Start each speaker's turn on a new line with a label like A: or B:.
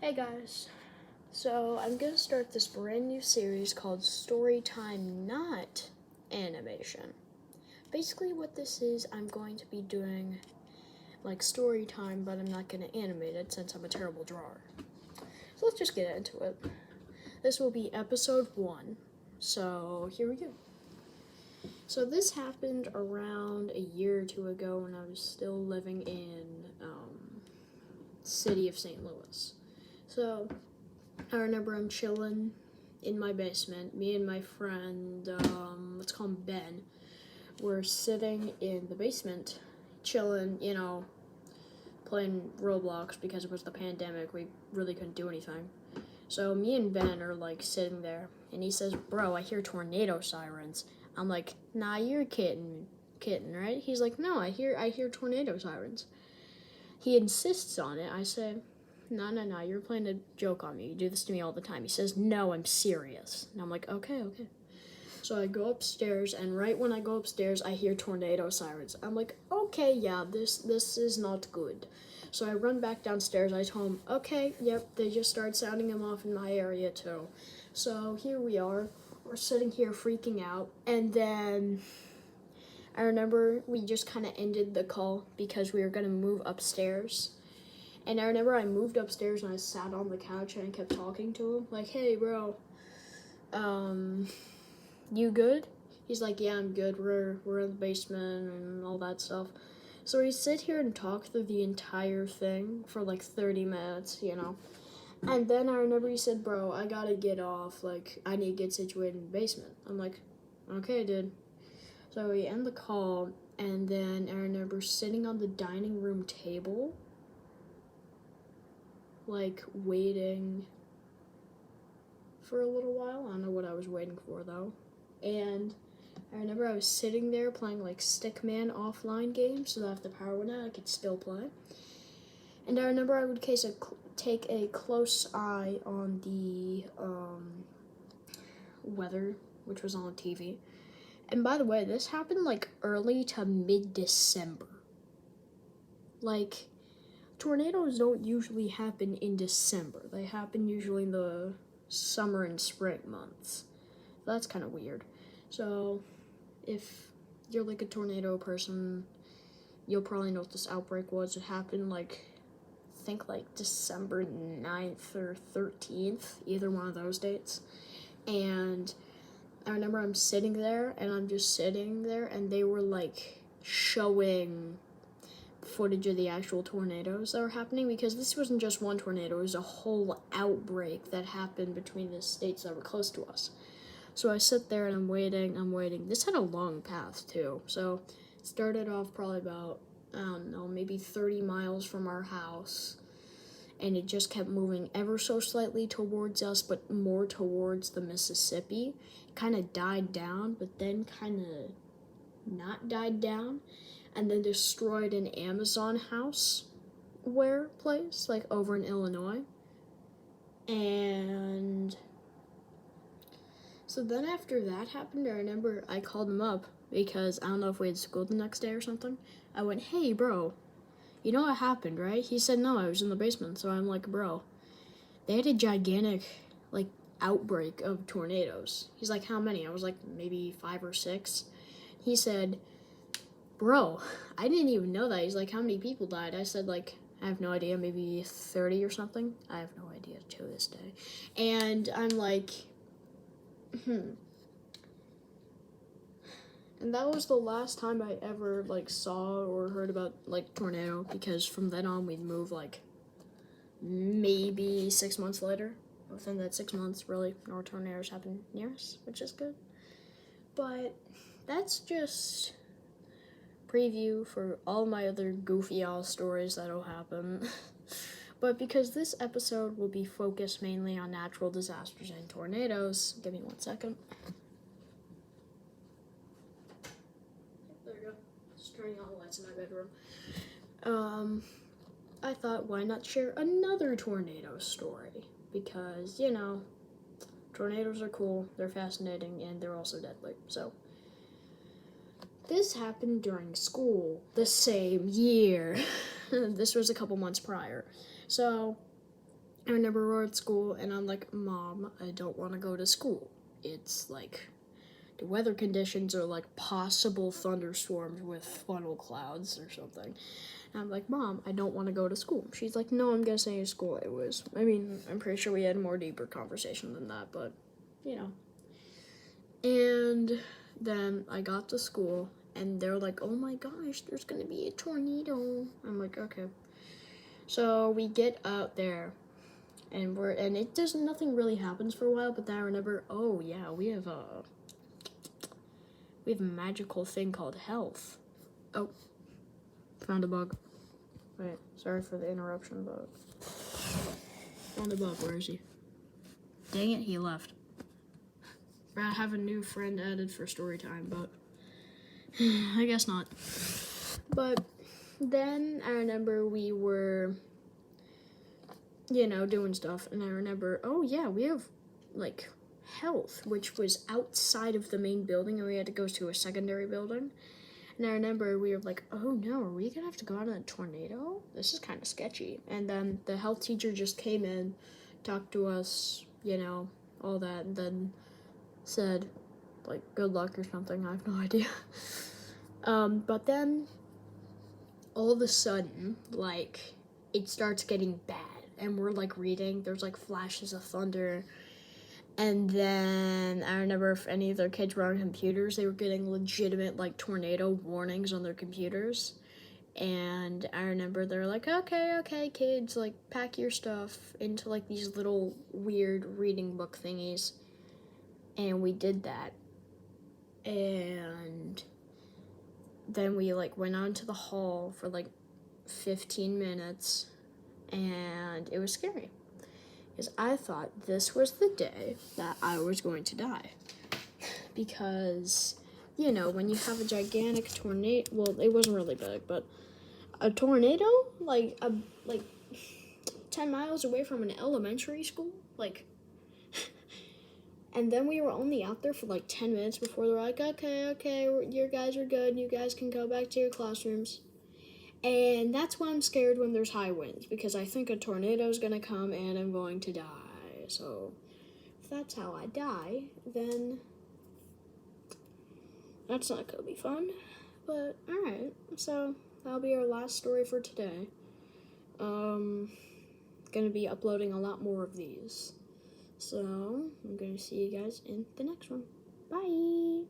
A: Hey guys, so I'm gonna start this brand new series called Storytime Not Animation. Basically, what this is, I'm going to be doing like story time, but I'm not gonna animate it since I'm a terrible drawer. So let's just get into it. This will be episode 1, so here we go. So this happened around a year or two ago when I was still living in city of St. Louis. So I remember I'm chilling in my basement. Me and my friend, let's call him Ben, were sitting in the basement, chilling, playing Roblox because it was the pandemic. We really couldn't do anything. So me and Ben are like sitting there, and he says, "Bro, I hear tornado sirens." I'm like, "Nah, you're kidding, right?" He's like, "No, I hear tornado sirens." He insists on it. I say, no, you're playing a joke on me. You do this to me all the time. He says, no, I'm serious. And I'm like, okay. So I go upstairs, and right when I go upstairs, I hear tornado sirens. I'm like, okay, yeah, this is not good. So I run back downstairs. I told him, okay, yep, they just started sounding them off in my area too. So here we are. We're sitting here freaking out, and then I remember we just kind of ended the call because we were going to move upstairs. And I remember I moved upstairs and I sat on the couch and I kept talking to him. Like, hey, bro, you good? He's like, yeah, I'm good. We're in the basement and all that stuff. So we sit here and talk through the entire thing for like 30 minutes, And then I remember he said, bro, I gotta get off. Like, I need to get situated in the basement. I'm like, okay, dude. So we end the call, and then I remember sitting on the dining room table, like waiting for a little while. I don't know what I was waiting for though. And I remember I was sitting there playing like Stickman offline games, so that if the power went out, I could still play. And I remember I would take a close eye on the weather, which was on TV. And by the way, this happened like early to mid-December. Like, tornadoes don't usually happen in December. They happen usually in the summer and spring months. That's kind of weird. So, if you're like a tornado person, you'll probably know what this outbreak was. It happened I think December 9th or 13th, either one of those dates. And I remember I'm sitting there, and I'm just sitting there, and they were like showing footage of the actual tornadoes that were happening, because this wasn't just one tornado, it was a whole outbreak that happened between the states that were close to us. So I sit there and I'm waiting. This had a long path too. So it started off probably about, I don't know, maybe 30 miles from our house. And it just kept moving ever so slightly towards us, but more towards the Mississippi. It kind of died down, but then kind of not died down, and then destroyed an Amazon house place, like over in Illinois. And so then after that happened, I remember I called him up because I don't know if we had school the next day or something. I went, hey, bro, you know what happened, right? He said, no, I was in the basement. So I'm like, bro, they had a gigantic, outbreak of tornadoes. He's like, how many? I was like, maybe 5 or 6. He said, bro, I didn't even know that. He's like, how many people died? I said, I have no idea, maybe 30 or something. I have no idea to this day. And I'm like, And that was the last time I ever, saw or heard about, tornado, because from then on we'd move, maybe 6 months later. Within that 6 months, really, no tornadoes happened near us, which is good. But that's just preview for all my other goofy ass stories that'll happen. But because this episode will be focused mainly on natural disasters and tornadoes, give me 1 second. There we go. Just turning on the lights in my bedroom. I thought, why not share another tornado story? Because, tornadoes are cool, they're fascinating, and they're also deadly. So, this happened during school the same year. This was a couple months prior. So, I remember we're at school, and I'm like, Mom, I don't want to go to school. It's like the weather conditions are like possible thunderstorms with funnel clouds or something. And I'm like, Mom, I don't want to go to school. She's like, no, I'm gonna stay in school. I'm pretty sure we had a more deeper conversation than that, but you know. And then I got to school, and they're like, oh my gosh, there's gonna be a tornado. I'm like, okay. So we get out there, and nothing really happens for a while, but then I remember, oh yeah, we have a magical thing called health. Oh, found a bug. Wait, sorry for the interruption, but found a bug. Where is he? Dang it, he left. I have a new friend added for story time, but I guess not. But then I remember we were, doing stuff, and I remember, oh yeah, we have like health, which was outside of the main building, and we had to go to a secondary building. And I remember we were like, oh no, are we gonna have to go out in a tornado? This is kind of sketchy. And then the health teacher just came in, talked to us, all that, and then said, like, good luck or something. I have no idea. But then all of a sudden, like, it starts getting bad. And we're like reading, there's like flashes of thunder. And then I remember if any of their kids were on computers, they were getting legitimate like tornado warnings on their computers. And I remember they're like, okay, kids, like pack your stuff into like these little weird reading book thingies. And we did that. And then we like went out into the hall for like 15 minutes, and it was scary. Because I thought this was the day that I was going to die. Because, when you have a gigantic tornado, well, it wasn't really big, but a tornado, like 10 miles away from an elementary school, like, and then we were only out there for like 10 minutes before they were like, okay, you guys are good, you guys can go back to your classrooms. And that's why I'm scared when there's high winds, because I think a tornado is going to come and I'm going to die. So if that's how I die, then that's not going to be fun. But alright, so that'll be our last story for today. Going to be uploading a lot more of these. So I'm going to see you guys in the next one. Bye!